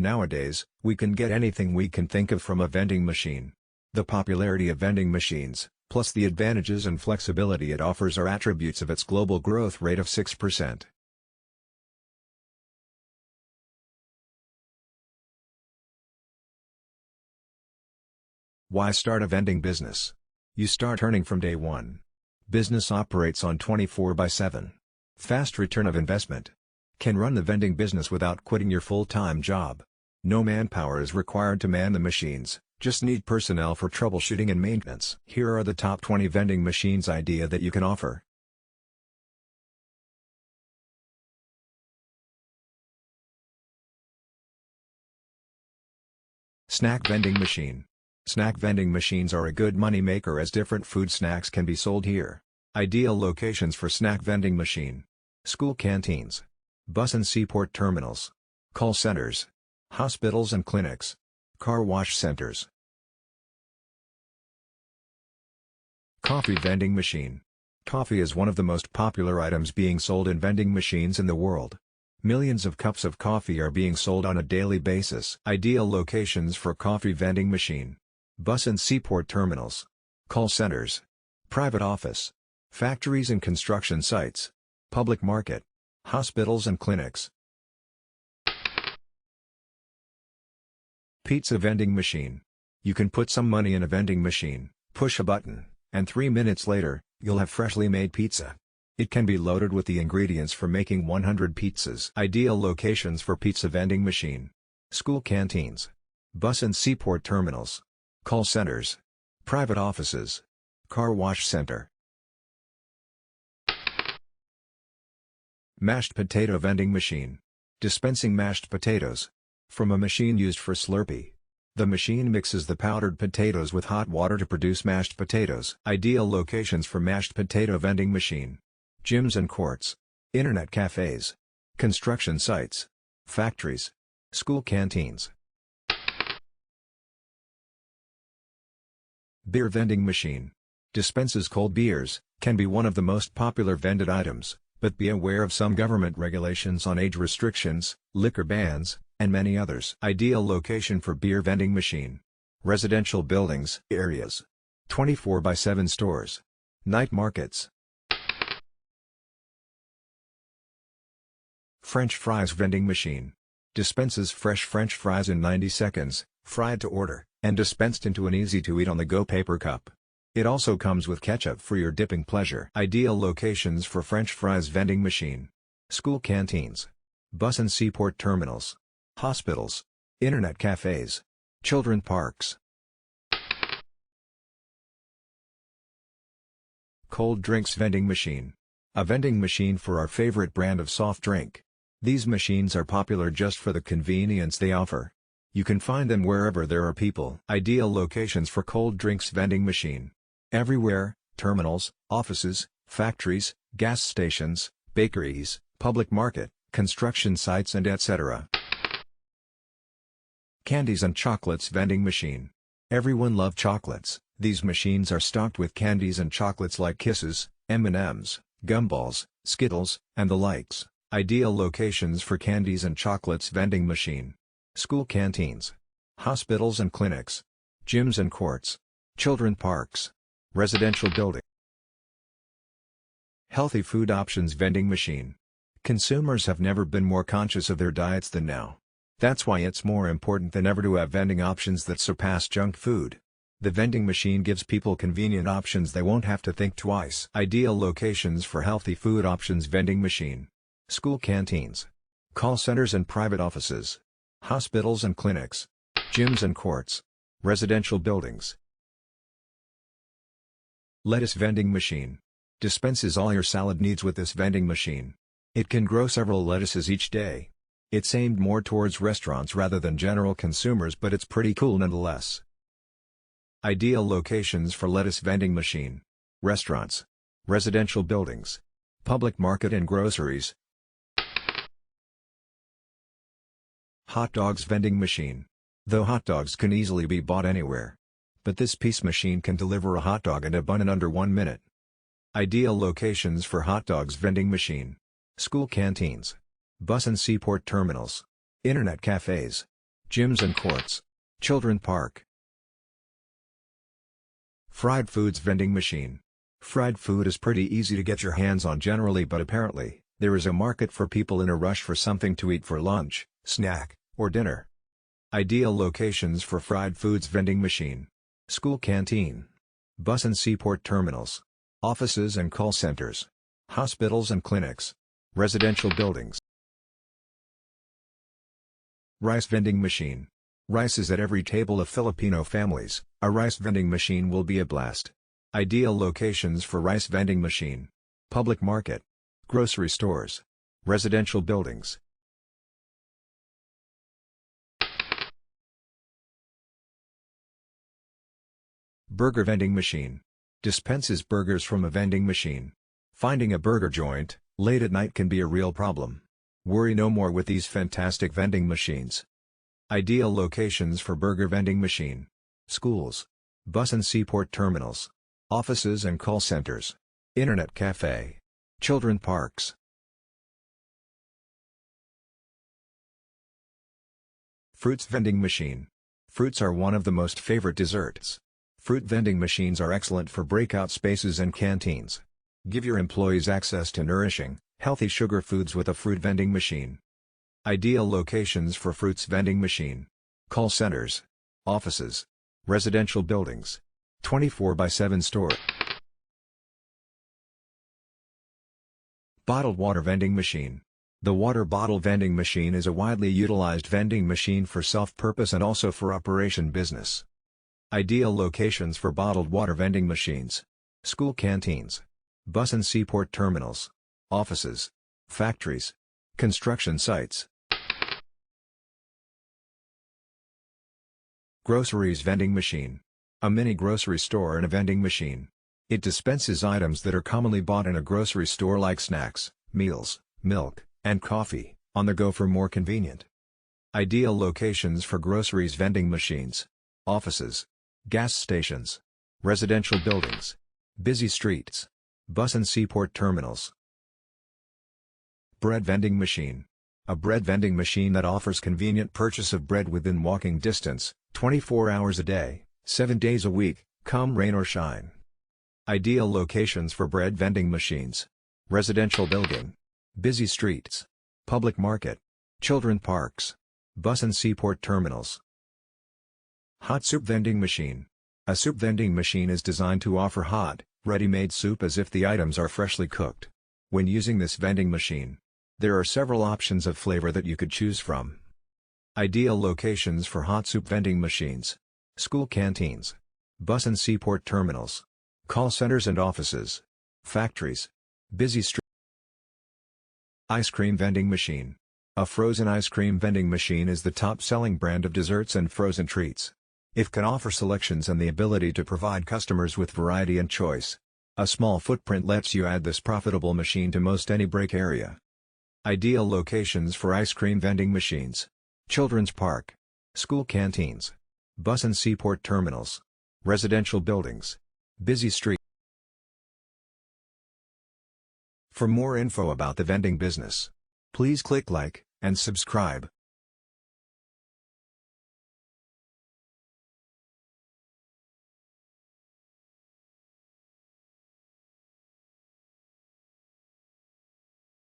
Nowadays, we can get anything we can think of from a vending machine. The popularity of vending machines, plus the advantages and flexibility it offers, are attributes of its global growth rate of 6%. Why start a vending business? You start earning from day one. Business operates on 24/7. Fast return of investment. Can run the vending business without quitting your full-time job. No manpower is required to man the machines, just need personnel for troubleshooting and maintenance. Here are the top 20 vending machines idea that you can offer. Snack vending machine. Snack vending machines are a good money maker as different food snacks can be sold here. Ideal locations for snack vending machine: school canteens, bus and seaport terminals, call centers, hospitals and clinics, car wash centers. Coffee vending machine. Coffee is one of the most popular items being sold in vending machines in the world. Millions of cups of coffee are being sold on a daily basis. Ideal locations for coffee vending machine: bus and seaport terminals, call centers, private office, factories and construction sites, public market, hospitals and clinics. Pizza vending machine. You can put some money in a vending machine, push a button, and 3 minutes later, you'll have freshly made pizza. It can be loaded with the ingredients for making 100 pizzas. Ideal locations for pizza vending machine: school canteens, bus and seaport terminals, call centers, private offices, car wash center. Mashed potato vending machine. Dispensing mashed potatoes. From a machine used for Slurpee. The machine mixes the powdered potatoes with hot water to produce mashed potatoes. Ideal locations for mashed potato vending machine: gyms and courts, internet cafes, construction sites, factories, school canteens. Beer vending machine. Dispenses cold beers, can be one of the most popular vended items, but be aware of some government regulations on age restrictions, liquor bans, and many others. Ideal location for beer vending machine: residential buildings, areas, 24/7 stores, night markets. French fries vending machine. Dispenses fresh French fries in 90 seconds, fried to order, and dispensed into an easy-to-eat on-the-go paper cup. It also comes with ketchup for your dipping pleasure. Ideal locations for French fries vending machine: school canteens, bus and seaport terminals, hospitals, internet cafes, children parks. Cold drinks vending machine. A vending machine for our favorite brand of soft drink. These machines are popular just for the convenience they offer. You can find them wherever there are people. Ideal locations for cold drinks vending machine: everywhere, terminals, offices, factories, gas stations, bakeries, public market, construction sites and etc. Candies and chocolates vending machine. Everyone loves chocolates. These machines are stocked with candies and chocolates like Kisses, M&Ms, Gumballs, Skittles, and the likes. Ideal locations for candies and chocolates vending machine: school canteens, hospitals and clinics, gyms and courts, children parks, residential building. Healthy food options vending machine. Consumers have never been more conscious of their diets than now. That's why it's more important than ever to have vending options that surpass junk food. The vending machine gives people convenient options they won't have to think twice. Ideal locations for healthy food options vending machine: school canteens, call centers and private offices, hospitals and clinics, gyms and courts, residential buildings. Lettuce vending machine. Dispenses all your salad needs with this vending machine. It can grow several lettuces each day. It's aimed more towards restaurants rather than general consumers, but it's pretty cool nonetheless. Ideal locations for lettuce vending machine: restaurants, residential buildings, public market and groceries. Hot dogs vending machine. Though hot dogs can easily be bought anywhere, but this piece machine can deliver a hot dog and a bun in under 1 minute. Ideal locations for hot dogs vending machine: school canteens, bus and seaport terminals, internet cafes, gyms and courts, children park. Fried foods vending machine. Fried food is pretty easy to get your hands on generally, but apparently, there is a market for people in a rush for something to eat for lunch, snack, or dinner. Ideal locations for fried foods vending machine: school canteen, bus and seaport terminals, offices and call centers, hospitals and clinics, residential buildings. Rice vending machine. Rice is at every table of Filipino families. A rice vending machine will be a blast. Ideal locations for rice vending machine: public market, grocery stores, residential buildings. Burger vending machine. Dispenses burgers from a vending machine. Finding a burger joint late at night can be a real problem. Worry no more with these fantastic vending machines. Ideal locations for burger vending machine: schools, bus and seaport terminals, offices and call centers, internet cafe, children parks. Fruits vending machine. Fruits are one of the most favorite desserts. Fruit vending machines are excellent for breakout spaces and canteens. Give your employees access to nourishing, healthy sugar foods with a fruit vending machine. Ideal locations for fruits vending machine: call centers, offices, residential buildings, 24/7 store. Bottled water vending machine. The water bottle vending machine is a widely utilized vending machine for self-purpose and also for operation business. Ideal locations for bottled water vending machines: school canteens, bus and seaport terminals, offices, factories, construction sites. Groceries vending machine. A mini grocery store and a vending machine. It dispenses items that are commonly bought in a grocery store like snacks, meals, milk, and coffee, on the go for more convenient. Ideal locations for groceries vending machines: offices, gas stations, residential buildings, busy streets, bus and seaport terminals. Bread vending machine. A bread vending machine that offers convenient purchase of bread within walking distance, 24 hours a day, 7 days a week, come rain or shine. Ideal locations for bread vending machines: residential building, busy streets, public market, children parks, bus and seaport terminals. Hot soup vending machine. A soup vending machine is designed to offer hot, ready-made soup as if the items are freshly cooked. When using this vending machine, there are several options of flavor that you could choose from. Ideal locations for hot soup vending machines: school canteens, bus and seaport terminals, call centers and offices, factories, busy streets. Ice cream vending machine. A frozen ice cream vending machine is the top-selling brand of desserts and frozen treats. It can offer selections and the ability to provide customers with variety and choice. A small footprint lets you add this profitable machine to most any break area. Ideal locations for ice cream vending machines: children's park, school canteens, bus and seaport terminals, residential buildings, busy streets. For more info about the vending business, please click like and subscribe.